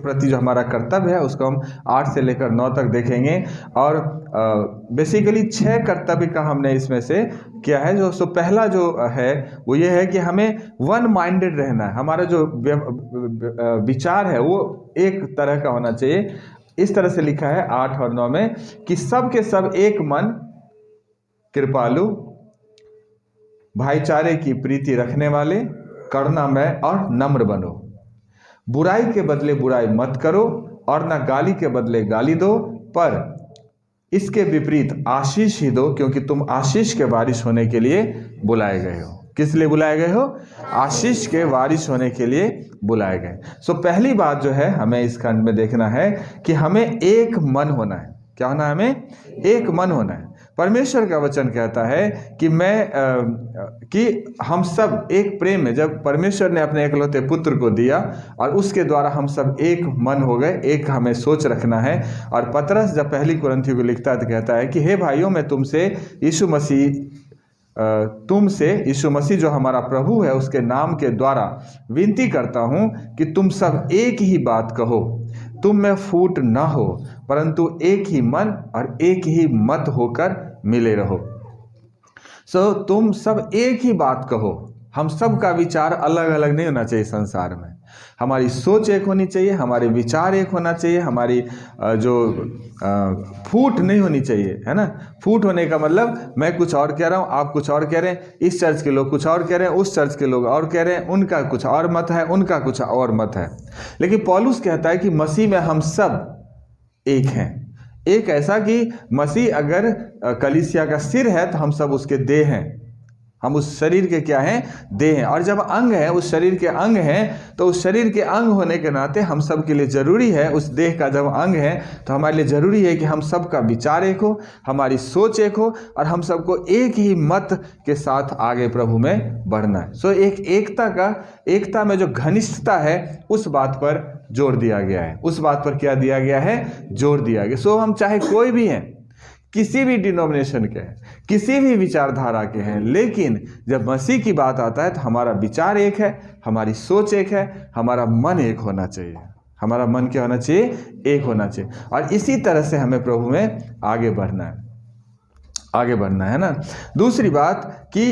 प्रति जो हमारा कर्तव्य है उसको हम 8 से लेकर 9 तक देखेंगे। और बेसिकली 6 कर्तव्य का हमने इसमें से किया है। जो पहला जो है वो ये है कि हमें वन माइंडेड रहना है। हमारा जो विचार है वो एक तरह का होना चाहिए। इस तरह से लिखा है 8 और 9 में कि सब के सब एक मन, कृपालु, भाईचारे की प्रीति रखने वाले, करुणामय और नम्र बनो। बुराई के बदले बुराई मत करो और न गाली के बदले गाली दो, पर इसके विपरीत आशीष ही दो, क्योंकि तुम आशीष के वारिस होने के लिए बुलाए गए हो। किस लिए बुलाए गए हो? आशीष के वारिस होने के लिए बुलाए गए। सो पहली बात जो है हमें इस खंड में देखना है कि हमें एक मन होना है। क्या होना है? हमें एक मन होना है। परमेश्वर का वचन कहता है कि हम सब एक प्रेम में, जब परमेश्वर ने अपने एकलौते पुत्र को दिया और उसके द्वारा हम सब एक मन हो गए, एक हमें सोच रखना है। और पतरस जब पहली कुरिन्थियों को लिखता है तो कहता है कि हे भाइयों, मैं तुमसे यीशु मसीह जो हमारा प्रभु है उसके नाम के द्वारा विनती करता हूं कि तुम सब एक ही बात कहो, तुम में फूट न हो, परंतु एक ही मन और एक ही मत होकर मिले रहो। तुम सब एक ही बात कहो। हम सब का विचार अलग अलग नहीं होना चाहिए संसार में। हमारी सोच एक होनी चाहिए, हमारे विचार एक होना चाहिए, हमारी जो फूट नहीं होनी चाहिए, है ना। फूट होने का मतलब मैं कुछ और कह रहा हूँ, आप कुछ और कह रहे हैं, इस चर्च के लोग कुछ और कह रहे हैं, उस चर्च के लोग और कह रहे हैं, उनका कुछ और मत है, उनका कुछ और मत है। लेकिन पौलुस कहता है कि मसीह में हम सब एक हैं। एक ऐसा कि मसीह अगर कलीसिया का सिर है तो हम सब उसके देह हैं। हम उस शरीर के क्या हैं? देह हैं। और जब अंग है, उस शरीर के अंग हैं, तो उस शरीर के अंग होने के नाते हम सब के लिए जरूरी है, उस देह का जब अंग है तो हमारे लिए जरूरी है कि हम सब का विचार एक हो, हमारी सोच एक हो और हम सबको एक ही मत के साथ आगे प्रभु में बढ़ना है। एकता में जो घनिष्ठता है उस बात पर जोर दिया गया है। उस बात पर क्या दिया गया है? जोर दिया गया। हम चाहे कोई भी हैं, किसी भी डिनोमिनेशन के हैं, किसी भी विचारधारा के हैं, लेकिन जब मसीह की बात आता है तो हमारा विचार एक है, हमारी सोच एक है, हमारा मन एक होना चाहिए। हमारा मन क्या होना चाहिए? एक होना चाहिए। और इसी तरह से हमें प्रभु में आगे बढ़ना है ना। दूसरी बात कि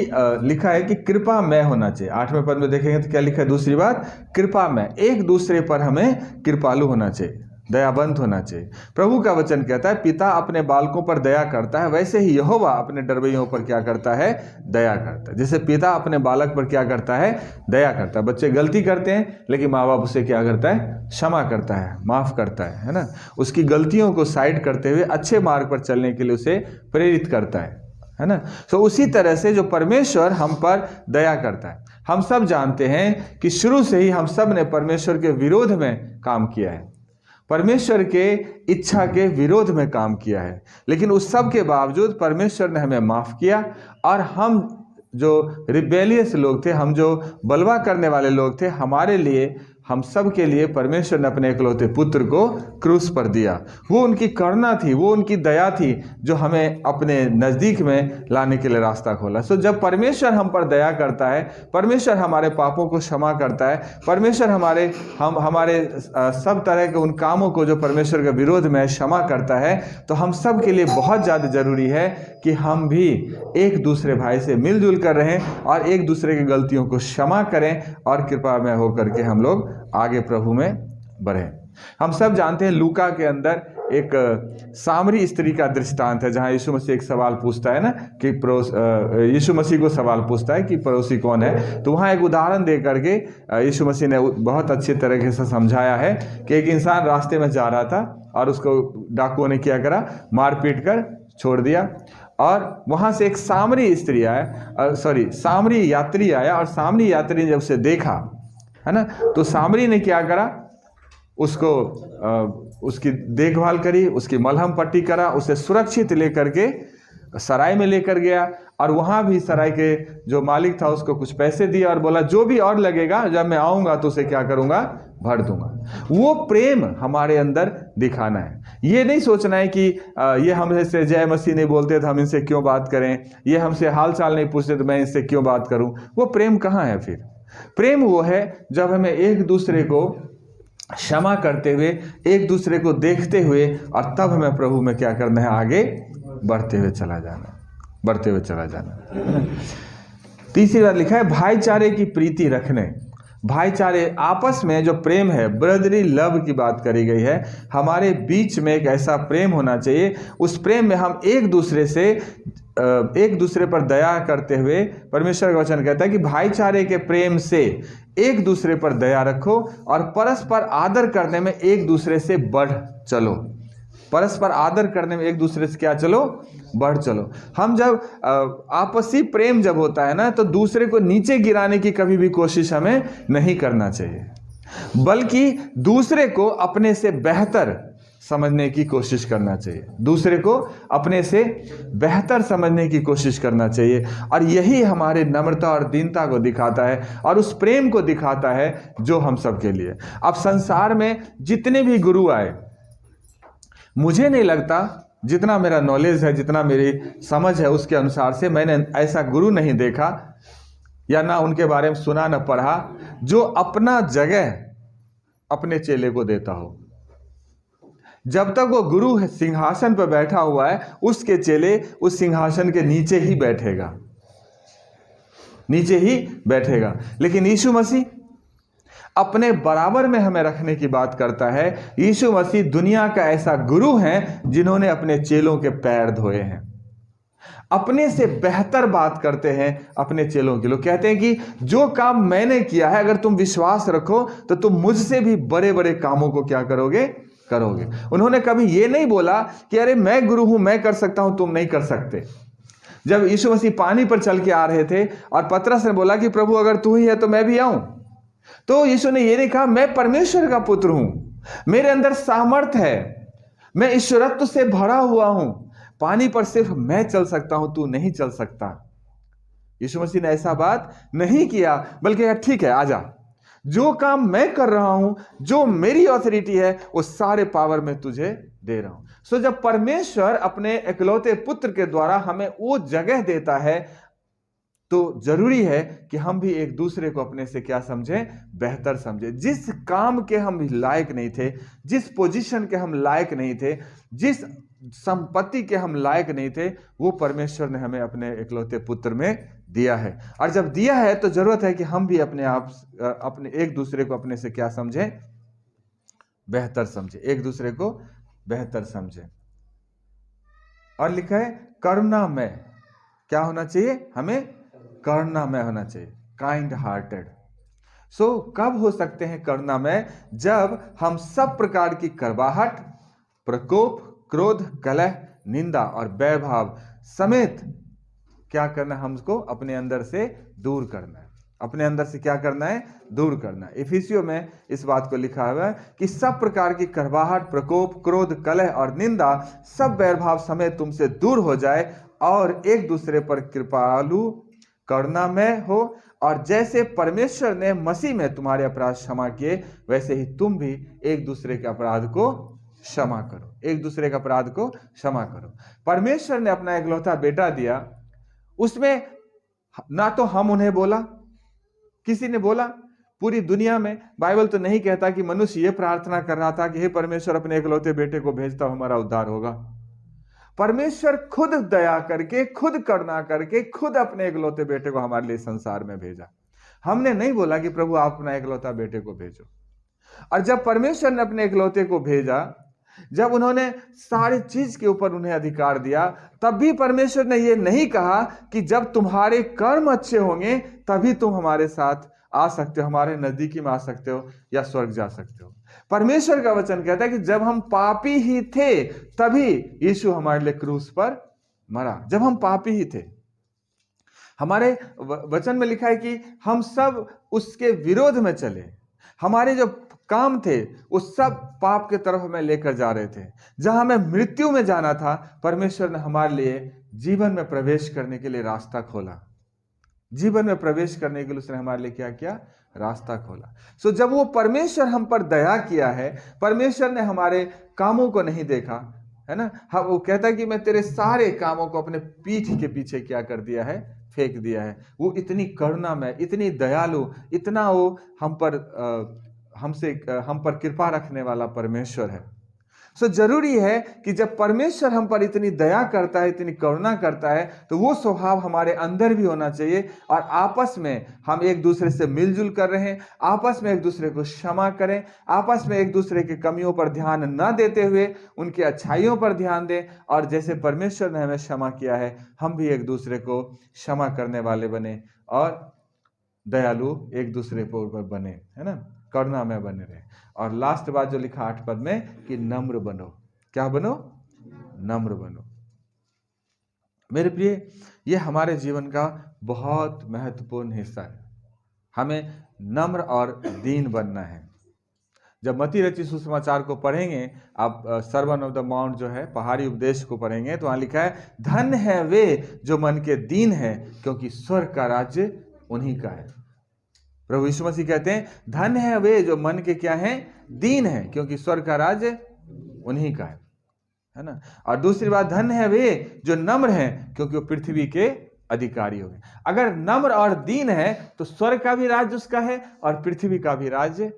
लिखा है कि कृपा में होना चाहिए। 8वें पद में देखेंगे तो क्या लिखा है? दूसरी बात कृपा में, एक दूसरे पर हमें कृपालु होना चाहिए, दयावंत होना चाहिए। प्रभु का वचन कहता है पिता अपने बालकों पर दया करता है, वैसे ही यहोवा अपने डरवैयों पर क्या करता है? दया करता है। जैसे पिता अपने बालक पर क्या करता है? दया करता है। बच्चे गलती करते हैं लेकिन माँ बाप उसे क्या करता है? क्षमा करता है, माफ करता है ना। उसकी गलतियों को साइड करते हुए अच्छे मार्ग पर चलने के लिए उसे प्रेरित करता है ना। उसी तरह से जो परमेश्वर हम पर दया करता है। हम सब जानते हैं कि शुरू से ही हम सब ने परमेश्वर के विरोध में काम किया है, परमेश्वर के इच्छा के विरोध में काम किया है, लेकिन उस सब के बावजूद परमेश्वर ने हमें माफ किया। और हम जो रिबेलियस लोग थे, हम जो बलवा करने वाले लोग थे, हमारे लिए, हम सब के लिए परमेश्वर ने अपने इकलौते पुत्र को क्रूस पर दिया। वो उनकी करुणा थी, वो उनकी दया थी जो हमें अपने नज़दीक में लाने के लिए रास्ता खोला। जब परमेश्वर हम पर दया करता है, परमेश्वर हमारे पापों को क्षमा करता है, परमेश्वर हमारे सब तरह के उन कामों को जो परमेश्वर के विरोध में क्षमा करता है, तो हम सब के लिए बहुत ज़्यादा जरूरी है कि हम भी एक दूसरे भाई से मिलजुल कर रहें और एक दूसरे की गलतियों को क्षमा करें और कृपा में होकर के हम लोग आगे प्रभु में बढ़े। हम सब जानते हैं लूका के अंदर एक सामरी स्त्री का दृष्टांत है, जहां यीशु मसीह एक सवाल पूछता है ना कि यीशु मसीह को सवाल पूछता है कि पड़ोसी कौन है। तो वहां एक उदाहरण दे करके यीशु मसीह ने बहुत अच्छे तरीके से समझाया है कि एक इंसान रास्ते में जा रहा था और उसको डाकुओं ने क्या करा? मार पीट कर छोड़ दिया। और वहां से एक सामरी यात्री आया और सामरी यात्री ने जब उसे देखा, है ना, तो सामरी ने क्या करा? उसकी देखभाल करी, उसकी मलहम पट्टी करा, उसे सुरक्षित लेकर के सराय में लेकर गया और वहाँ भी सराय के जो मालिक था उसको कुछ पैसे दिए और बोला जो भी और लगेगा जब मैं आऊँगा तो उसे क्या करूँगा? भर दूंगा। वो प्रेम हमारे अंदर दिखाना है। ये नहीं सोचना है कि ये हमसे जय मसीह नहीं बोलते तो हम इनसे क्यों बात करें, ये हमसे हाल चाल नहीं पूछते तो मैं इनसे क्यों बात करूं। वो प्रेम कहाँ है फिर? प्रेम वो है जब हमें एक दूसरे को क्षमा करते हुए, एक दूसरे को देखते हुए, और तब हमें प्रभु में क्या करना है, आगे बढ़ते हुए चला जाना, बढ़ते हुए चला जाना। तीसरी बात लिखा है भाईचारे की प्रीति रखने। भाईचारे, आपस में जो प्रेम है, ब्रदरी लव की बात करी गई है। हमारे बीच में एक ऐसा प्रेम होना चाहिए, उस प्रेम में हम एक दूसरे पर दया करते हुए, परमेश्वर का वचन कहता है कि भाईचारे के प्रेम से एक दूसरे पर दया रखो और परस्पर आदर करने में एक दूसरे से बढ़ चलो। परस्पर आदर करने में एक दूसरे से क्या चलो, बढ़ चलो। हम जब आपसी प्रेम जब होता है ना, तो दूसरे को नीचे गिराने की कभी भी कोशिश हमें नहीं करना चाहिए, बल्कि दूसरे को अपने से बेहतर समझने की कोशिश करना चाहिए। दूसरे को अपने से बेहतर समझने की कोशिश करना चाहिए, और यही हमारे नम्रता और दीनता को दिखाता है और उस प्रेम को दिखाता है जो हम सबके लिए। अब संसार में जितने भी गुरु आए, मुझे नहीं लगता, जितना मेरा नॉलेज है, जितना मेरी समझ है, उसके अनुसार से मैंने ऐसा गुरु नहीं देखा या ना उनके बारे में सुना न पढ़ा जो अपना जगह अपने चेले को देता हो। जब तक वो गुरु सिंहासन पर बैठा हुआ है, उसके चेले उस सिंहासन के नीचे ही बैठेगा, नीचे ही बैठेगा। लेकिन यीशु मसीह अपने बराबर में हमें रखने की बात करता है। यीशु मसीह दुनिया का ऐसा गुरु है जिन्होंने अपने चेलों के पैर धोए हैं, अपने से बेहतर बात करते हैं अपने चेलों के। लोग कहते हैं कि जो काम मैंने किया है, अगर तुम विश्वास रखो तो तुम मुझसे भी बड़े बड़े कामों को क्या करोगे, करोगे। उन्होंने कभी ये नहीं बोला कि अरे मैं गुरु हूं, मैं कर सकता हूं, तुम नहीं कर सकते। जब यीशु मसीह पानी पर चल के आ रहे थे और पतरस ने बोला कि प्रभु अगर तू ही है तो मैं भी आऊं, तो यीशु ने ये नहीं कहा मैं परमेश्वर का पुत्र हूं, मेरे अंदर सामर्थ है, मैं ईश्वरत्व से भरा हुआ हूं, पानी पर सिर्फ मैं चल सकता हूं, तू नहीं चल सकता। यीशु मसीह ने ऐसा बात नहीं किया, बल्कि ठीक है आजा, जो काम मैं कर रहा हूं, जो मेरी ऑथोरिटी है, वो सारे पावर मैं तुझे दे रहा हूं। सो जब परमेश्वर अपने इकलौते पुत्र के द्वारा हमें वो जगह देता है, तो जरूरी है कि हम भी एक दूसरे को अपने से क्या समझें, बेहतर समझें। जिस काम के हम लायक नहीं थे, जिस पोजीशन के हम लायक नहीं थे, जिस संपत्ति के हम लायक नहीं थे, वो परमेश्वर ने हमें अपने इकलौते पुत्र में दिया है। और जब दिया है तो जरूरत है कि हम भी अपने एक दूसरे को अपने से क्या समझें, बेहतर समझें, एक दूसरे को बेहतर समझें। और लिखा है करुणामय, क्या होना चाहिए, हमें करुणामय होना चाहिए, काइंड हार्टेड। सो कब हो सकते हैं करुणामय, जब हम सब प्रकार की करवाहट, प्रकोप, क्रोध, कलह, निंदा और वैभाव समेत क्या करना, हमको अपने अंदर से दूर करना है। अपने अंदर से क्या करना है, दूर करना है। इफिसियों में इस बात को लिखा हुआ है कि सब प्रकार की करवाहट, प्रकोप, क्रोध, कलह और निंदा सब वैरभाव समेत तुमसे दूर हो जाए, और एक दूसरे पर कृपालु करुणामय हो, और जैसे परमेश्वर ने मसीह में तुम्हारे अपराध क्षमा किए, वैसे ही तुम भी एक दूसरे के अपराध को क्षमा करो, एक दूसरे के अपराध को क्षमा करो। परमेश्वर ने अपना इकलौता बेटा दिया, उसमें ना तो हम उन्हें बोला, किसी ने बोला, पूरी दुनिया में बाइबल तो नहीं कहता कि मनुष्य ये प्रार्थना कर रहा था कि हे परमेश्वर अपने इकलौते बेटे को भेजता हमारा उद्धार होगा। परमेश्वर खुद दया करके, खुद करुणा करके, खुद अपने इकलौते बेटे को हमारे लिए संसार में भेजा। हमने नहीं बोला कि प्रभु आप अपना इकलौता बेटे को भेजो। और जब परमेश्वर ने अपने इकलौते को भेजा, जब उन्होंने सारी चीज के ऊपर उन्हें अधिकार दिया, तब भी परमेश्वर ने यह नहीं कहा कि जब तुम्हारे कर्म अच्छे होंगे तभी तुम हमारे साथ आ सकते हो, हमारे नजदीकी में आ सकते हो या स्वर्ग जा सकते हो। परमेश्वर का वचन कहता है कि जब हम पापी ही थे तभी यीशु हमारे लिए क्रूस पर मरा, जब हम पापी ही थे। हमारे वचन में लिखा है कि हम सब उसके विरोध में चले, हमारे जो काम थे वो सब पाप के तरफ हमें लेकर जा रहे थे। जहां हमें मृत्यु में जाना था, परमेश्वर ने हमारे लिए जीवन में प्रवेश करने के लिए रास्ता खोला। जीवन में प्रवेश करने के लिए उसने हमारे लिए क्या किया, रास्ता खोला। सो जब वो परमेश्वर हम पर दया किया है, परमेश्वर ने हमारे कामों को नहीं देखा, है ना, वो कहता है कि मैं तेरे सारे कामों को अपने पीठ के पीछे क्या कर दिया है, फेंक दिया है। वो इतनी करुणा में, इतनी दयालु, इतना वो हम पर हम पर कृपा रखने वाला परमेश्वर है। सो जरूरी है कि जब परमेश्वर हम पर इतनी दया करता है, इतनी करुणा करता है, तो वो स्वभाव हमारे अंदर भी होना चाहिए और आपस में हम एक दूसरे से मिलजुल कर रहें, आपस में एक दूसरे को क्षमा करें, आपस में एक दूसरे की कमियों पर ध्यान न देते हुए उनकी अच्छाइयों पर ध्यान दें। और जैसे परमेश्वर ने हमें क्षमा किया है, हम भी एक दूसरे को क्षमा करने वाले बने और दयालु एक दूसरे के ऊपर बने, है ना, करुणा में बने रहे। और लास्ट बात जो लिखा 8 पद में कि नम्र बनो। क्या बनो? नम्र बनो। मेरे प्रिय, ये हमारे जीवन का बहुत महत्वपूर्ण हिस्सा है। हमें नम्र और दीन बनना है। जब मत्ती रचित सुसमाचार को पढ़ेंगे, आप सर्मन ऑफ द माउंट जो है, पहाड़ी उपदेश को पढ़ेंगे, तो वहां लिखा है, धन्य है वे जो मन के दीन है, क्योंकि स्वर्ग का राज्य उन्हीं का है। प्रभु यीशु मसीह कहते हैं, धन्य है वे जो मन के क्या हैं? दीन है, क्योंकि स्वर्ग का राज्य उन्हीं का है ना। और दूसरी बात, धन्य है वे जो नम्र हैं, क्योंकि वो पृथ्वी के अधिकारी होंगे। अगर नम्र और दीन है तो स्वर्ग का भी राज्य उसका है और पृथ्वी का भी राज्य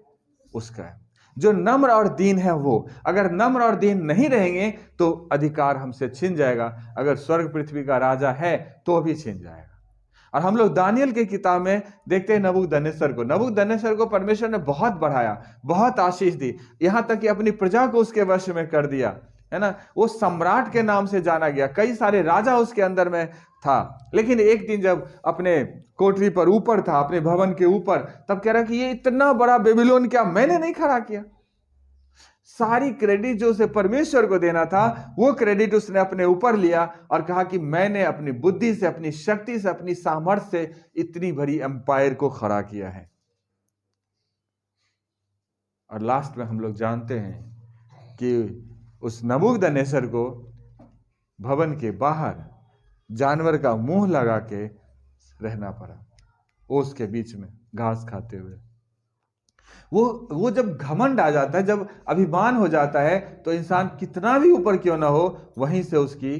उसका है। जो नम्र और दीन है वो, अगर नम्र और दीन नहीं रहेंगे तो अधिकार हमसे छिन जाएगा। अगर स्वर्ग पृथ्वी का राजा है तो भी छिन जाएगा। और हम लोग दानियल की किताब में देखते हैं नबूकदनेस्सर को परमेश्वर ने बहुत बढ़ाया, बहुत आशीष दी, यहां तक कि अपनी प्रजा को उसके वश में कर दिया, है ना। वो सम्राट के नाम से जाना गया, कई सारे राजा उसके अंदर में था। लेकिन एक दिन जब अपने कोठरी पर ऊपर था, अपने भवन के ऊपर, तब कह रहा कि ये इतना बड़ा बेबीलोन क्या मैंने नहीं खड़ा किया। सारी क्रेडिट जो उसे परमेश्वर को देना था, वो क्रेडिट उसने अपने ऊपर लिया और कहा कि मैंने अपनी बुद्धि से, अपनी शक्ति से, अपनी सामर्थ्य से इतनी बड़ी एम्पायर को खड़ा किया है। और लास्ट में हम लोग जानते हैं कि उस नबूकदनेस्सर को भवन के बाहर जानवर का मुंह लगा के रहना पड़ा, ओस के बीच में घास खाते हुए। वो जब घमंड आ जाता है, जब अभिमान हो जाता है, तो इंसान कितना भी ऊपर क्यों ना हो, वहीं से उसकी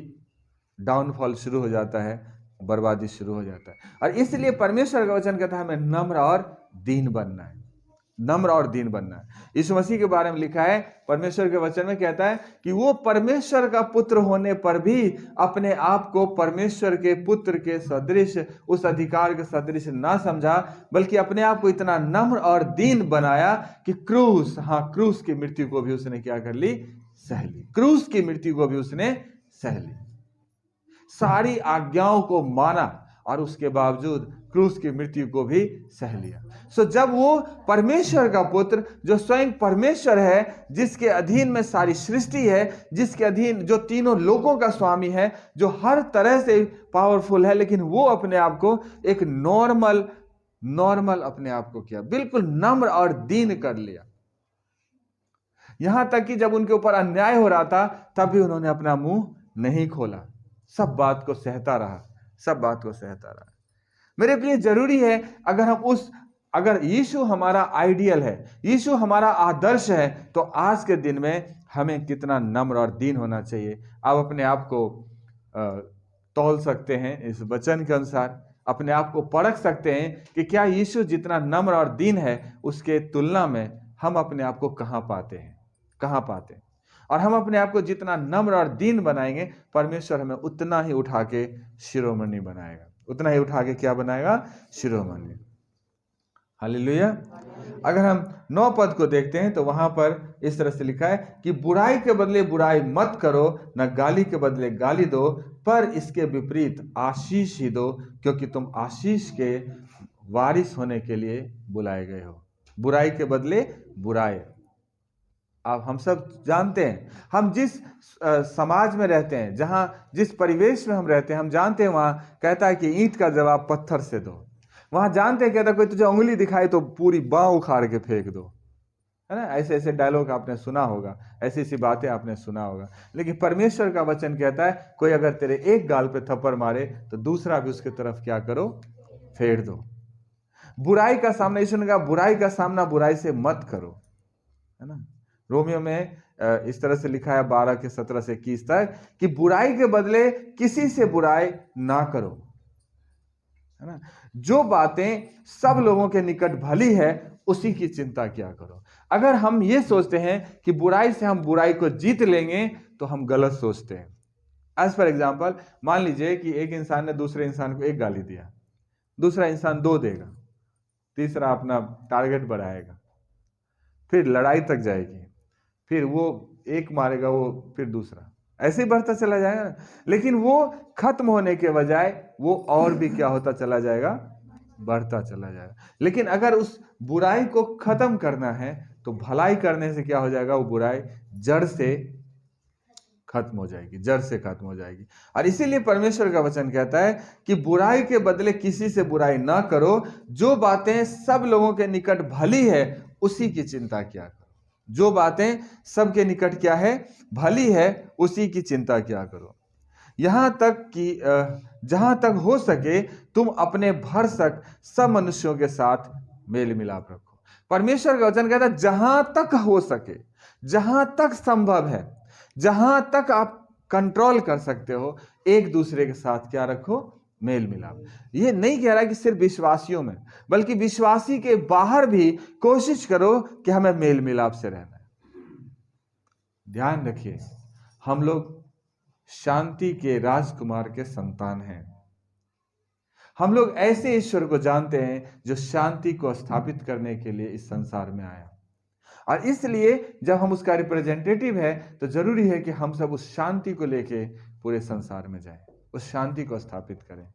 डाउनफॉल शुरू हो जाता है, बर्बादी शुरू हो जाता है। और इसलिए परमेश्वर का वचन कहता है हमें नम्र और दीन बनना है, नम्र और दीन बनना है। यीशु मसीह के बारे में लिखा है, परमेश्वर के वचन में कहता है कि वो परमेश्वर का पुत्र होने पर भी अपने आप को परमेश्वर के पुत्र के सदृश, उस अधिकार के सदृश ना समझा, बल्कि अपने आप को इतना नम्र और दीन बनाया कि क्रूस की मृत्यु को भी उसने क्या कर ली? सह ली। क्रूस की मृत्यु को भी उसने सह ली, सारी आज्ञाओं को माना और उसके बावजूद क्रूस की मृत्यु को भी सह लिया। सो जब वो परमेश्वर का पुत्र, जो स्वयं परमेश्वर है, जिसके अधीन में सारी सृष्टि है, जिसके अधीन जो तीनों लोगों का स्वामी है, जो हर तरह से पावरफुल है, लेकिन वो अपने आप को एक नॉर्मल अपने आप को किया, बिल्कुल नम्र और दीन कर लिया। यहां तक कि जब उनके ऊपर अन्याय हो रहा था, तब भी उन्होंने अपना मुंह नहीं खोला, सब बात को सहता रहा। मेरे प्रिय, जरूरी है अगर यीशु हमारा आइडियल है, यीशु हमारा आदर्श है, तो आज के दिन में हमें कितना नम्र और दीन होना चाहिए। आप अपने आप को तौल सकते हैं इस वचन के अनुसार, अपने आप को परख सकते हैं कि क्या यीशु जितना नम्र और दीन है, उसके तुलना में हम अपने आप को कहाँ पाते हैं। और हम अपने आप को जितना नम्र और दीन बनाएंगे, परमेश्वर हमें उतना ही उठा के शिरोमणि बनाएगा, उतना ही उठा के क्या बनाएगा? शिरोमणि। हालेलुया। अगर हम 9 पद को देखते हैं तो वहां पर इस तरह से लिखा है कि बुराई के बदले बुराई मत करो, न गाली के बदले गाली दो, पर इसके विपरीत आशीष ही दो, क्योंकि तुम आशीष के वारिस होने के लिए बुलाए गए हो। बुराई के बदले बुराई। अब हम सब जानते हैं, हम जिस समाज में रहते हैं, जहां जिस परिवेश में हम रहते हैं, हम जानते हैं वहां कहता है कि ईंट का जवाब पत्थर से दो। वहां जानते हैं, कहता कोई तुझे उंगली दिखाए तो पूरी बांह उखाड़ के फेंक दो, है ना। ऐसे ऐसे डायलॉग आपने सुना होगा, ऐसी ऐसी बातें आपने सुना होगा। लेकिन परमेश्वर का वचन कहता है, कोई अगर तेरे एक गाल पे थप्पड़ मारे तो दूसरा भी उसके तरफ क्या करो? फेर दो। बुराई का सामना, यीशु ने कहा बुराई का सामना बुराई से मत करो, है ना। रोमियो में इस तरह से लिखा है 12 के 17 से 21 तक कि बुराई के बदले किसी से बुराई ना करो, है ना। जो बातें सब लोगों के निकट भली है उसी की चिंता किया करो। अगर हम ये सोचते हैं कि बुराई से हम बुराई को जीत लेंगे तो हम गलत सोचते हैं। एज फॉर एग्जाम्पल, मान लीजिए कि एक इंसान ने दूसरे इंसान को एक गाली दिया, दूसरा इंसान 2 देगा, तीसरा अपना टारगेट बढ़ाएगा, फिर लड़ाई तक जाएगी, फिर वो एक मारेगा, वो फिर दूसरा, ऐसे ही बढ़ता चला जाएगा ना। लेकिन वो खत्म होने के बजाय वो और भी क्या होता चला जाएगा, बढ़ता चला जाएगा। लेकिन अगर उस बुराई को खत्म करना है तो भलाई करने से क्या हो जाएगा, वो बुराई जड़ से खत्म हो जाएगी, जड़ से खत्म हो जाएगी। और इसीलिए परमेश्वर का वचन कहता है कि बुराई के बदले किसी से बुराई ना करो, जो बातें सब लोगों के निकट भली है उसी की चिंता किया करो। जो बातें सबके निकट क्या है, भली है, उसी की चिंता किया करो। यहां तक कि जहां तक हो सके तुम अपने भरसक सब मनुष्यों के साथ मेल मिलाप रखो। परमेश्वर का वचन कहता है जहां तक हो सके, जहां तक संभव है, जहां तक आप कंट्रोल कर सकते हो, एक दूसरे के साथ क्या रखो, मेल मिलाप। ये नहीं कह रहा कि सिर्फ विश्वासियों में, बल्कि विश्वासी के बाहर भी कोशिश करो कि हमें मेल मिलाप से रहना है। ध्यान रखिए, हम लोग शांति के राजकुमार के संतान हैं। हम लोग ऐसे ईश्वर को जानते हैं जो शांति को स्थापित करने के लिए इस संसार में आया। और इसलिए जब हम उसका रिप्रेजेंटेटिव है तो जरूरी है कि हम सब उस शांति को लेके पूरे संसार में जाएं, उस शांति को स्थापित करें,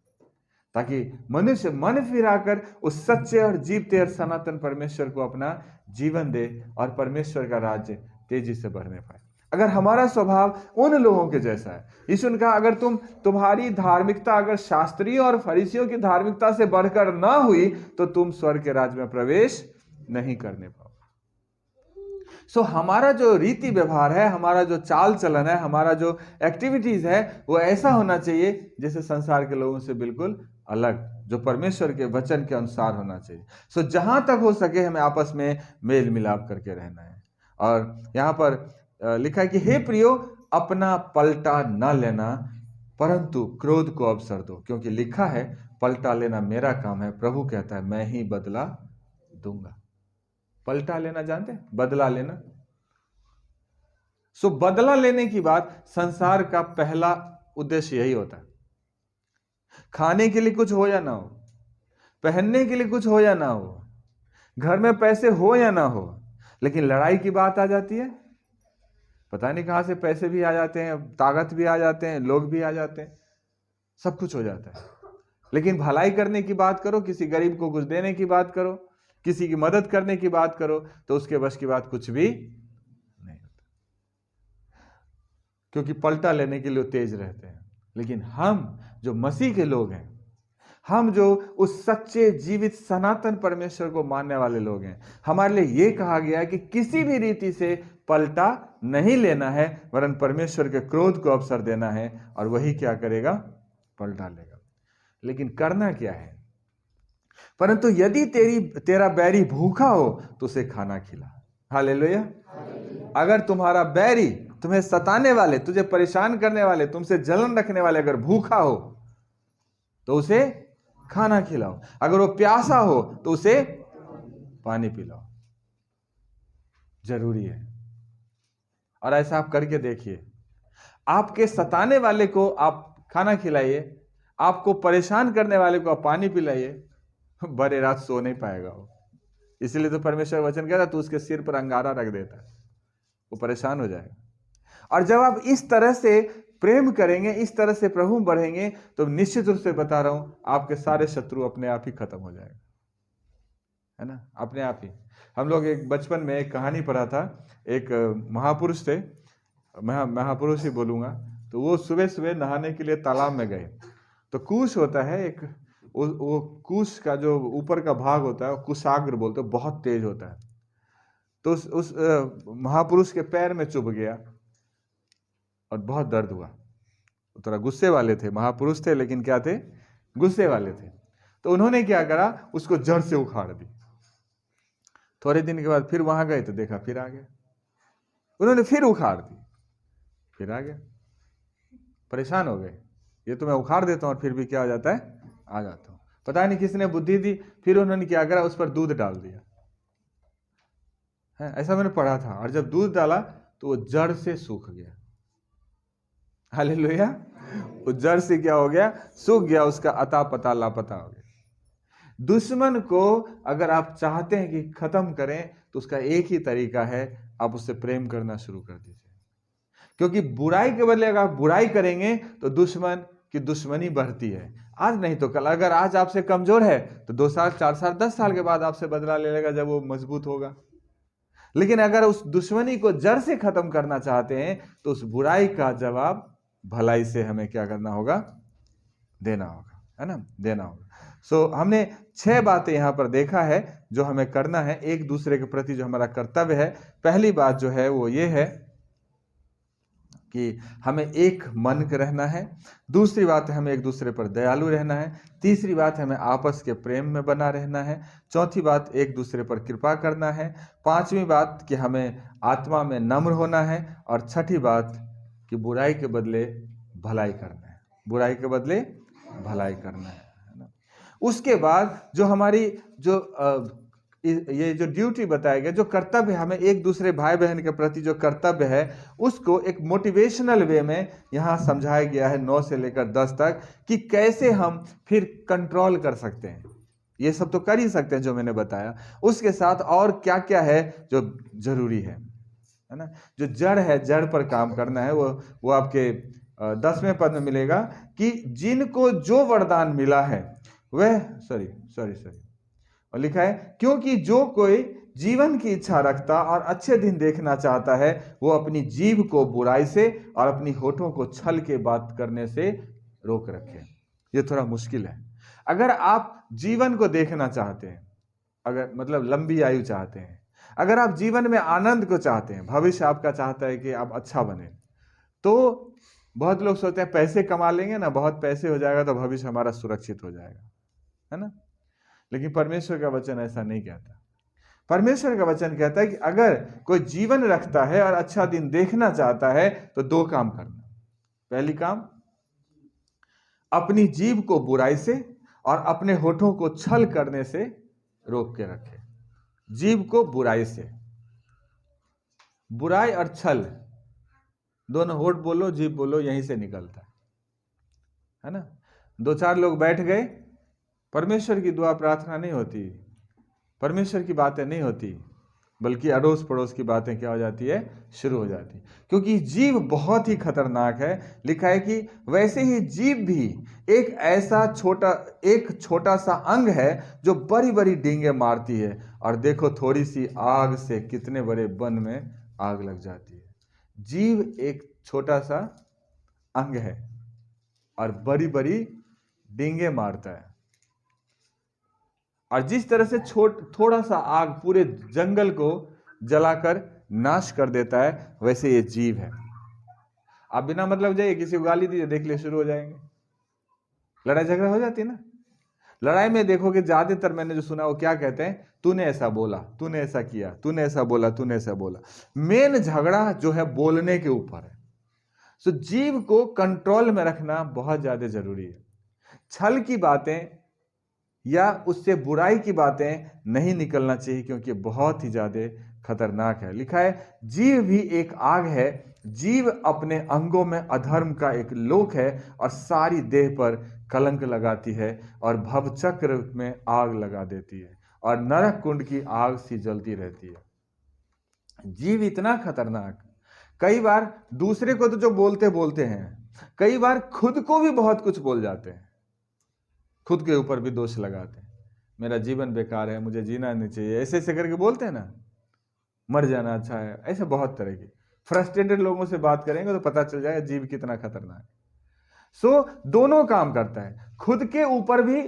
ताकि मनुष्य मन फिराकर उस सच्चे और जीवते और सनातन परमेश्वर को अपना जीवन दे और परमेश्वर का राज्य तेजी से बढ़ने पाए। अगर हमारा स्वभाव उन लोगों के जैसा है, यीशु ने कहा अगर तुम्हारी धार्मिकता अगर शास्त्रियों और फरीसियों की धार्मिकता से बढ़कर ना हुई तो तुम स्वर्ग के राज्य में प्रवेश नहीं करने पाओ। सो हमारा जो रीति व्यवहार है, हमारा जो चाल चलन है, हमारा जो एक्टिविटीज है, वो ऐसा होना चाहिए जैसे संसार के लोगों से बिल्कुल अलग, जो परमेश्वर के वचन के अनुसार होना चाहिए। सो जहां तक हो सके हमें आपस में मेल मिलाप करके रहना है। और यहाँ पर लिखा है कि हे प्रियो, अपना पलटा न लेना परंतु क्रोध को अवसर दो, क्योंकि लिखा है पलटा लेना मेरा काम है, प्रभु कहता है मैं ही बदला दूंगा। पलटा लेना जानते हैं, बदला लेना। सो बदला लेने की बात, संसार का पहला उद्देश्य यही होता है। खाने के लिए कुछ हो या ना हो, पहनने के लिए कुछ हो या ना हो, घर में पैसे हो या ना हो, लेकिन लड़ाई की बात आ जाती है, पता नहीं कहां से पैसे भी आ जाते हैं, ताकत भी आ जाते हैं, लोग भी आ जाते हैं, सब कुछ हो जाता है। लेकिन भलाई करने की बात करो, किसी गरीब को कुछ देने की बात करो, किसी की मदद करने की बात करो, तो उसके वश की बात कुछ भी नहीं होता, क्योंकि पलटा लेने के लिए तेज रहते हैं। लेकिन हम जो मसीह के लोग हैं, हम जो उस सच्चे जीवित सनातन परमेश्वर को मानने वाले लोग हैं, हमारे लिए यह कहा गया है कि किसी भी रीति से पलटा नहीं लेना है, वरन परमेश्वर के क्रोध को अवसर देना है, और वही क्या करेगा, पलटा लेगा। लेकिन करना क्या है, परंतु यदि तेरा बैरी भूखा हो तो उसे खाना खिला। हालेलुया। अगर तुम्हारा बैरी, तुम्हें सताने वाले, तुझे परेशान करने वाले, तुमसे जलन रखने वाले अगर भूखा हो तो उसे खाना खिलाओ, अगर वो प्यासा हो तो उसे पानी पिलाओ। जरूरी है। और ऐसा आप करके देखिए, आपके सताने वाले को आप खाना खिलाइए, आपको परेशान करने वाले को आप पानी पिलाइए, बड़े रात सो नहीं पाएगा वो। इसलिए तो परमेश्वर वचन कहता है तू उसके सिर पर अंगारा रख देता है, वो परेशान हो जाएगा। और जब आप इस तरह से प्रेम करेंगे, इस तरह से प्रभु बढ़ेंगे, तो निश्चित रूप से बता रहा हूं आपके सारे शत्रु अपने आप ही खत्म हो जाएगा, है ना, अपने आप ही। हम लोग एक बचपन में एक कहानी पढ़ा था, एक महापुरुष थे, महापुरुष ही बोलूंगा, तो वो सुबह सुबह नहाने के लिए तालाब में गए। तो कुश होता है एक, वो कुश का जो ऊपर का भाग होता है, कुशाग्र बोलते हैं, बहुत तेज होता है। तो उस महापुरुष के पैर में चुभ गया और बहुत दर्द हुआ। तो थोड़ा गुस्से वाले थे, महापुरुष थे लेकिन क्या थे, गुस्से वाले थे। तो उन्होंने क्या करा, उसको जड़ से उखाड़ दी। थोड़े दिन के बाद फिर वहां गए तो देखा फिर आ गया, उन्होंने फिर उखाड़ दी, फिर आ गया। परेशान हो गए, ये तो मैं उखाड़ देता हूं और फिर भी क्या हो जाता है, आ जाता हूं। पता नहीं किसने बुद्धि दी, फिर उन्होंने क्या करा, उस पर दूध डाल दिया, है, ऐसा मैंने पढ़ा था। और जब दूध डाला तो वो जड़ से सूख गया। हालेलुया। वो जड़ से क्या हो गया? सूख गया, उसका अता पता लापता हो गया। दुश्मन को अगर आप चाहते हैं कि खत्म करें तो उसका एक ही तरीका है, आप उससे प्रेम करना शुरू कर दीजिए। क्योंकि बुराई के बदले अगर आप बुराई करेंगे तो दुश्मन की दुश्मनी बढ़ती है, आज नहीं तो कल। अगर आज आपसे कमजोर है तो 2 साल 4 साल 10 साल के बाद आपसे बदला ले लेगा जब वो मजबूत होगा। लेकिन अगर उस दुश्मनी को जड़ से खत्म करना चाहते हैं तो उस बुराई का जवाब भलाई से हमें क्या करना होगा? देना होगा, है ना, देना होगा। हमने 6 बातें यहां पर देखा है जो हमें करना है एक दूसरे के प्रति, जो हमारा कर्तव्य है। पहली बात जो है वो ये है कि हमें एक मन का रहना है। दूसरी बात है हमें एक दूसरे पर दयालु रहना है। तीसरी बात है हमें आपस के प्रेम में बना रहना है। चौथी बात एक दूसरे पर कृपा करना है। पांचवी बात कि हमें आत्मा में नम्र होना है। और छठी बात कि बुराई के बदले भलाई करना है, बुराई के बदले भलाई करना है ना। उसके बाद जो हमारी ये जो ड्यूटी बताया गया, जो कर्तव्य हमें एक दूसरे भाई बहन के प्रति जो कर्तव्य है, उसको एक मोटिवेशनल वे में यहाँ समझाया गया है 9 से लेकर 10 तक, कि कैसे हम फिर कंट्रोल कर सकते हैं। ये सब तो कर ही सकते हैं जो मैंने बताया, उसके साथ और क्या क्या है जो जरूरी है ना। जो जड़ है, जड़ पर काम करना है। वो आपके 10वें पद में मिलेगा कि जिनको जो वरदान मिला है वह सॉरी और लिखा है, क्योंकि जो कोई जीवन की इच्छा रखता और अच्छे दिन देखना चाहता है वो अपनी जीभ को बुराई से और अपनी होठों को छल के बात करने से रोक रखे। ये थोड़ा मुश्किल है। अगर आप जीवन को देखना चाहते हैं, अगर मतलब लंबी आयु चाहते हैं, अगर आप जीवन में आनंद को चाहते हैं, भविष्य आपका चाहता है कि आप अच्छा बने, तो बहुत लोग सोचते हैं पैसे कमा लेंगे ना, बहुत पैसे हो जाएगा तो भविष्य हमारा सुरक्षित हो जाएगा, है ना। लेकिन परमेश्वर का वचन ऐसा नहीं कहता। परमेश्वर का वचन कहता है कि अगर कोई जीवन रखता है और अच्छा दिन देखना चाहता है तो 2 काम करना। पहली काम, अपनी जीभ को बुराई से और अपने होठों को छल करने से रोक के रखे। जीभ को बुराई से, बुराई और छल दोनों, होठ बोलो जीभ बोलो, यहीं से निकलता है ना। 2-4 लोग बैठ गए, परमेश्वर की दुआ प्रार्थना नहीं होती, परमेश्वर की बातें नहीं होती, बल्कि अड़ोस पड़ोस की बातें क्या हो जाती है? शुरू हो जाती। क्योंकि जीभ बहुत ही खतरनाक है। लिखा है कि वैसे ही जीभ भी एक छोटा सा अंग है जो बड़ी बड़ी डींगे मारती है, और देखो थोड़ी सी आग से कितने बड़े वन में आग लग जाती है। जीभ एक छोटा सा अंग है और बड़ी बड़ी डींगे मारता है, और जिस तरह से थोड़ा सा आग पूरे जंगल को जलाकर नाश कर देता है, वैसे ये जीव है। आप बिना मतलब जाइए, किसी को गाली दीजिए, देख लिए शुरू हो जाएंगे, लड़ाई झगड़ा हो जाती है ना। लड़ाई में देखोगे ज्यादातर मैंने जो सुना वो क्या कहते हैं? तूने ऐसा बोला, तूने ऐसा किया, तूने ऐसा बोला, तूने ऐसा बोला। मेन झगड़ा जो है बोलने के ऊपर है। सो जीव को कंट्रोल में रखना बहुत ज्यादा जरूरी है। छल की बातें या उससे बुराई की बातें नहीं निकलना चाहिए, क्योंकि बहुत ही ज्यादा खतरनाक है। लिखा है जीव भी एक आग है, जीव अपने अंगों में अधर्म का एक लोक है और सारी देह पर कलंक लगाती है और भवचक्र में आग लगा देती है और नरक कुंड की आग सी जलती रहती है। जीव इतना खतरनाक, कई बार दूसरे को तो जो बोलते हैं, कई बार खुद को भी बहुत कुछ बोल जाते हैं, खुद के ऊपर भी दोष लगाते हैं। मेरा जीवन बेकार है, मुझे जीना नहीं चाहिए, ऐसे ऐसे करके बोलते हैं ना, मर जाना अच्छा है। ऐसे बहुत तरह की फ्रस्ट्रेटेड लोगों से बात करेंगे तो पता चल जाएगा जीव कितना खतरनाक है। दोनों काम करता है, खुद के ऊपर भी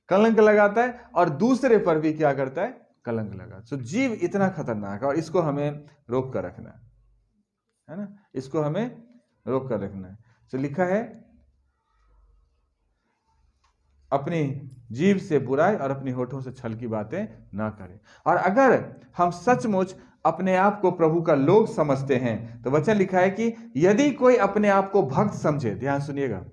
कलंक लगाता है और दूसरे पर भी क्या करता है? कलंक लगाता है। जीव इतना खतरनाक है और इसको हमें रोक कर रखना है ना, इसको हमें रोक कर रखना है। लिखा है अपनी जीभ से बुराई और अपनी होठों से छल की बातें ना करें। और अगर हम सचमुच अपने आप को प्रभु का लोग समझते हैं तो वचन लिखा है कि यदि कोई अपने आप को भक्त समझे, ध्यान सुनिएगा,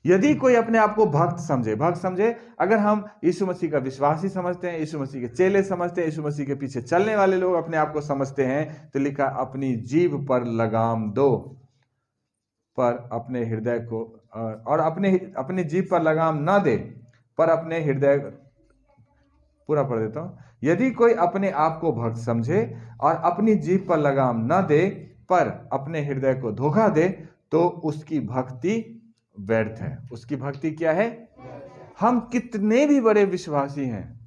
यदि कोई अपने आप को भक्त समझे, अगर हम यीशु मसीह का विश्वासी समझते हैं, यीशु मसीह के चेले समझते हैं, यीशु मसीह के पीछे चलने वाले लोग अपने आप को समझते हैं, तो लिखा अपनी जीभ पर लगाम दो, पर अपने हृदय को और अपनी जीभ पर लगाम ना दे, पर अपने हृदय, पूरा पढ़ देता हूं, यदि कोई अपने आप को भक्त समझे और अपनी जीभ पर लगाम ना दे, पर अपने हृदय को धोखा दे, तो उसकी भक्ति व्यर्थ है। उसकी भक्ति क्या है? हम कितने भी बड़े विश्वासी हैं,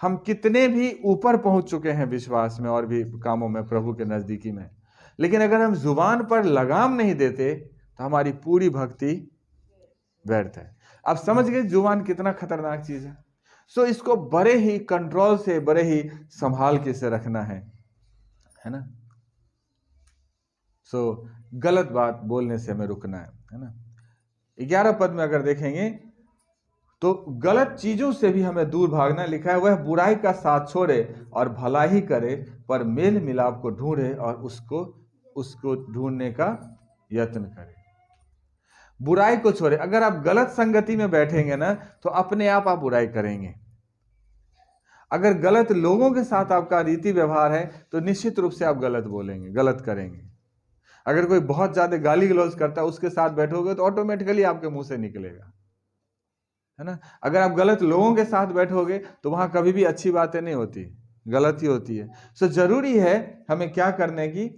हम कितने भी ऊपर पहुंच चुके हैं विश्वास में और भी कामों में प्रभु के नजदीकी में, लेकिन अगर हम जुबान पर लगाम नहीं देते तो हमारी पूरी भक्ति व्यर्थ है। अब समझ गए जुबान कितना खतरनाक चीज है। सो इसको बड़े ही कंट्रोल से, बड़े ही संभाल के से रखना है ना। सो गलत बात बोलने से हमें रुकना है ना। 11 पद में अगर देखेंगे तो गलत चीजों से भी हमें दूर भागना लिखा है, वह बुराई का साथ छोड़े और भला ही करे, पर मेल मिलाप को ढूंढे और उसको ढूंढने का यत्न करे। बुराई को छोड़े। अगर आप गलत संगति में बैठेंगे ना तो अपने आप बुराई करेंगे। अगर गलत लोगों के साथ आपका रीति व्यवहार है तो निश्चित रूप से आप गलत बोलेंगे, गलत करेंगे। अगर कोई बहुत ज्यादा गाली गलौज करता है उसके साथ बैठोगे तो ऑटोमेटिकली आपके मुंह से निकलेगा, है ना। अगर आप गलत लोगों के साथ बैठोगे तो वहां कभी भी अच्छी बातें नहीं होती, गलत ही होती है। सो जरूरी है हमें क्या करने की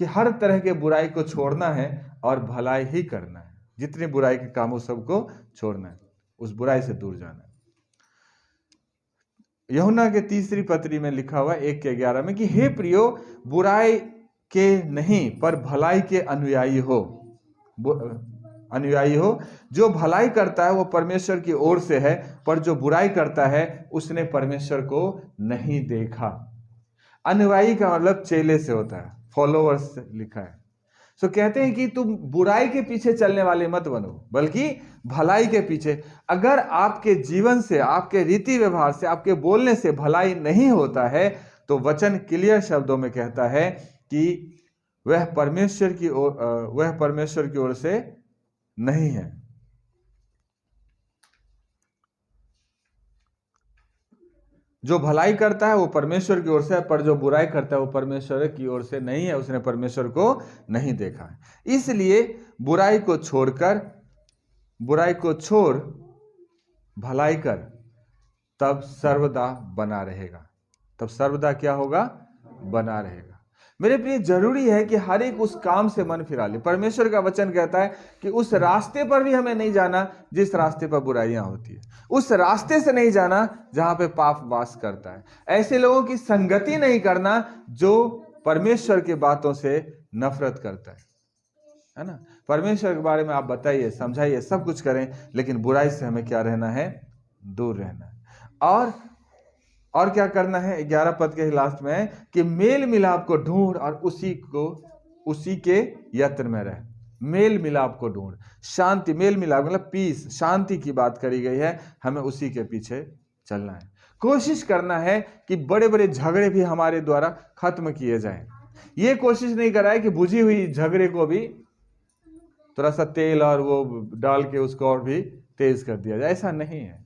कि हर तरह के बुराई को छोड़ना है और भलाई ही करना है। जितने बुराई के काम हो सबको छोड़ना है, उस बुराई से दूर जाना है। यूहन्ना के तीसरी पत्री में लिखा हुआ 1:11 में कि हे प्रियो, बुराई के नहीं पर भलाई के अनुयायी हो। जो भलाई करता है वो परमेश्वर की ओर से है, पर जो बुराई करता है उसने परमेश्वर को नहीं देखा। अनुयायी का मतलब चेले से होता है, फॉलोअर्स से लिखा है। सो कहते हैं कि तुम बुराई के पीछे चलने वाले मत बनो, बल्कि भलाई के पीछे। अगर आपके जीवन से, आपके रीति व्यवहार से, आपके बोलने से भलाई नहीं होता है तो वचन क्लियर शब्दों में कहता है कि वह परमेश्वर की ओर से नहीं है। जो भलाई करता है वो परमेश्वर की ओर से है, पर जो बुराई करता है वो परमेश्वर की ओर से नहीं है, उसने परमेश्वर को नहीं देखा है। इसलिए बुराई को छोड़ भलाई कर, तब सर्वदा बना रहेगा। तब सर्वदा क्या होगा? बना रहेगा। मेरे प्रिय, जरूरी है कि हर एक उस काम से मन फिरा ले। परमेश्वर का वचन कहता है कि उस रास्ते पर भी हमें नहीं जाना जिस रास्ते पर बुराइयां होती है, उस रास्ते से नहीं जाना जहां पे पाप वास करता है। ऐसे लोगों की संगति नहीं करना जो परमेश्वर की बातों से नफरत करता है ना। परमेश्वर के बारे में आप बताइए, समझाइए, सब कुछ करें, लेकिन बुराई से हमें क्या रहना है? दूर रहना है। और क्या करना है? 11 पद के लास्ट में है कि मेल मिलाप को ढूंढ और उसी के यत्न में रहे। मेल मिलाप को ढूंढ, शांति, मेल मिलाप मतलब पीस, शांति की बात करी गई है। हमें उसी के पीछे चलना है। कोशिश करना है कि बड़े बड़े झगड़े भी हमारे द्वारा खत्म किए जाएं। ये कोशिश नहीं करा है कि बुझी हुई झगड़े को भी थोड़ा सा तेल और वो डाल के उसको और भी तेज कर दिया जाए, ऐसा नहीं है।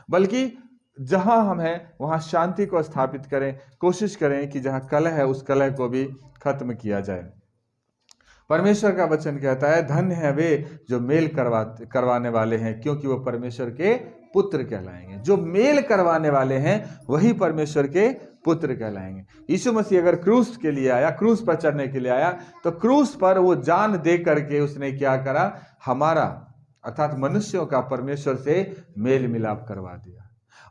बल्कि जहां हम हैं वहां शांति को स्थापित करें। कोशिश करें कि जहां कलह है उस कलह को भी खत्म किया जाए। परमेश्वर का वचन कहता है, धन्य है वे जो मेल करवाने वाले हैं, क्योंकि वो परमेश्वर के पुत्र कहलाएंगे। जो मेल करवाने वाले हैं वही परमेश्वर के पुत्र कहलाएंगे। यीशु मसीह अगर क्रूस के लिए आया, क्रूस पर चढ़ने के लिए आया, तो क्रूस पर वो जान दे करके उसने क्या करा? हमारा अर्थात मनुष्यों का परमेश्वर से मेल मिलाप करवा दिया।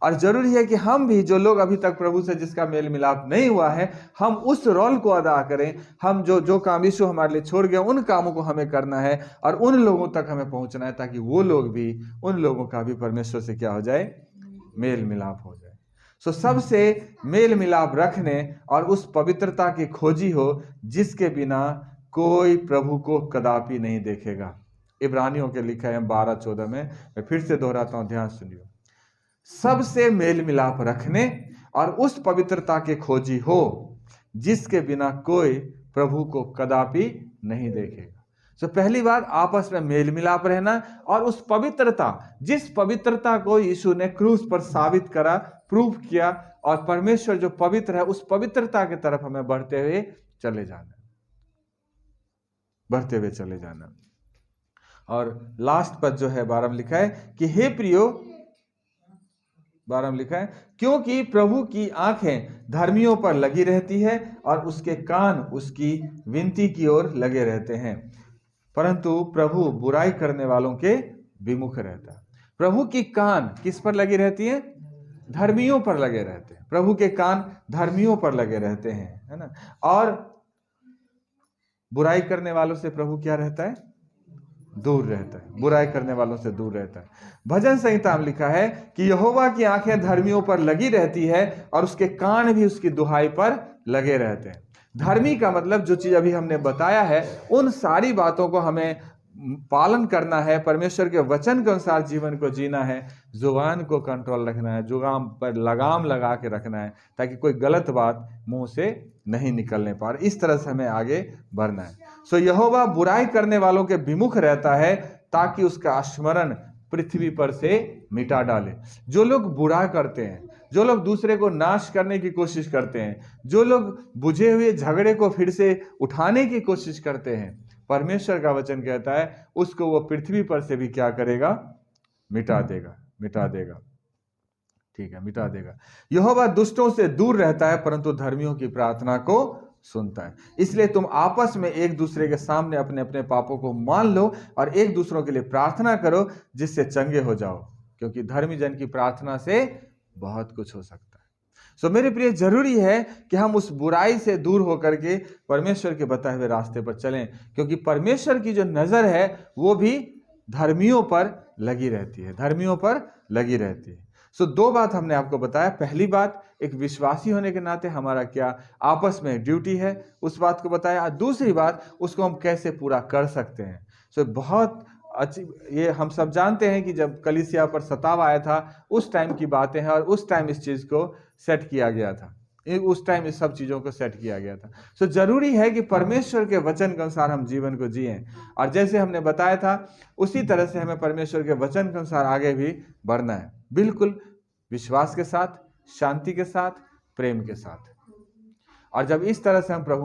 और जरूरी है कि हम भी, जो लोग अभी तक प्रभु से जिसका मेल मिलाप नहीं हुआ है, हम उस रोल को अदा करें। हम जो काम यीशु हमारे लिए छोड़ गया, उन कामों को हमें करना है और उन लोगों तक हमें पहुंचना है, ताकि वो लोग भी, उन लोगों का भी परमेश्वर से क्या हो जाए? मेल मिलाप हो जाए। सो सबसे मेल मिलाप रखने और उस पवित्रता की खोजी हो जिसके बिना कोई प्रभु को कदापि नहीं देखेगा। इब्रानियों के लिखा है 12:14 में, मैं फिर से दोहराता हूं, ध्यान सुनियो। सबसे मेल मिलाप रखने और उस पवित्रता के खोजी हो जिसके बिना कोई प्रभु को कदापि नहीं देखेगा। तो पहली बात, आपस में मेल मिलाप रहना, और उस पवित्रता, जिस पवित्रता को यीशु ने क्रूस पर साबित करा, प्रूफ किया, और परमेश्वर जो पवित्र है उस पवित्रता की तरफ हमें बढ़ते हुए चले जाना, बढ़ते हुए चले जाना। और लास्ट पद जो है 12 में लिखा है कि हे प्रियो, 12 में लिखा है, क्योंकि प्रभु की आंखें धर्मियों पर लगी रहती है और उसके कान उसकी विनती की ओर लगे रहते हैं, परंतु प्रभु बुराई करने वालों के विमुख रहता है। प्रभु की कान किस पर लगी रहती है? धर्मियों पर लगे रहते हैं। प्रभु के कान धर्मियों पर लगे रहते हैं, है ना। और बुराई करने वालों से प्रभु क्या रहता है? दूर रहता है। बुराई करने वालों से दूर रहता है। भजन संहिता में लिखा है कि यहोवा की आंखें धर्मियों पर लगी रहती है और उसके कान भी उसकी दुहाई पर लगे रहते हैं। धर्मी का मतलब जो चीज अभी हमने बताया है, उन सारी बातों को हमें पालन करना है, परमेश्वर के वचन के अनुसार जीवन को जीना है, जुबान को कंट्रोल रखना है, जुबान पर लगाम लगा के रखना है, ताकि कोई गलत बात मुंह से नहीं निकलने पाए। इस तरह से हमें आगे बढ़ना है। सो यहोवा बुराई करने वालों के विमुख रहता है, ताकि उसका स्मरण पृथ्वी पर से मिटा डाले। जो लोग बुरा करते हैं, जो लोग दूसरे को नाश करने की कोशिश करते हैं, जो लोग बुझे हुए झगड़े को फिर से उठाने की कोशिश करते हैं, परमेश्वर का वचन कहता है उसको वो पृथ्वी पर से भी क्या करेगा? मिटा देगा, मिटा देगा। ठीक है, मिटा देगा। यहोवा दुष्टों से दूर रहता है, परंतु धर्मियों की प्रार्थना को सुनता है। इसलिए तुम आपस में एक दूसरे के सामने अपने अपने पापों को मान लो और एक दूसरों के लिए प्रार्थना करो, जिससे चंगे हो जाओ, क्योंकि धर्मी जन की प्रार्थना से बहुत कुछ हो सकता है। सो मेरे प्रिय, जरूरी है कि हम उस बुराई से दूर होकर के परमेश्वर के बताए हुए रास्ते पर चलें, क्योंकि परमेश्वर की जो नजर है वो भी धर्मियों पर लगी रहती है, धर्मियों पर लगी रहती है। सो दो बात हमने आपको बताया। पहली बात, एक विश्वासी होने के नाते हमारा क्या आपस में ड्यूटी है, उस बात को बताया। दूसरी बात, उसको हम कैसे पूरा कर सकते हैं। सो बहुत अच्छी, ये हम सब जानते हैं कि जब कलीसिया पर सताव आया था, उस टाइम की बातें हैं, और उस टाइम इस चीज को सेट किया गया था, उस टाइम इस सब चीजों को सेट किया गया था। सो जरूरी है कि परमेश्वर के वचन के अनुसार हम जीवन को जिएं, और जैसे हमने बताया था उसी तरह से हमें परमेश्वर के वचन के अनुसार आगे भी बढ़ना है, बिल्कुल विश्वास के साथ, शांति के साथ, प्रेम के साथ। और जब इस तरह से हम प्रभु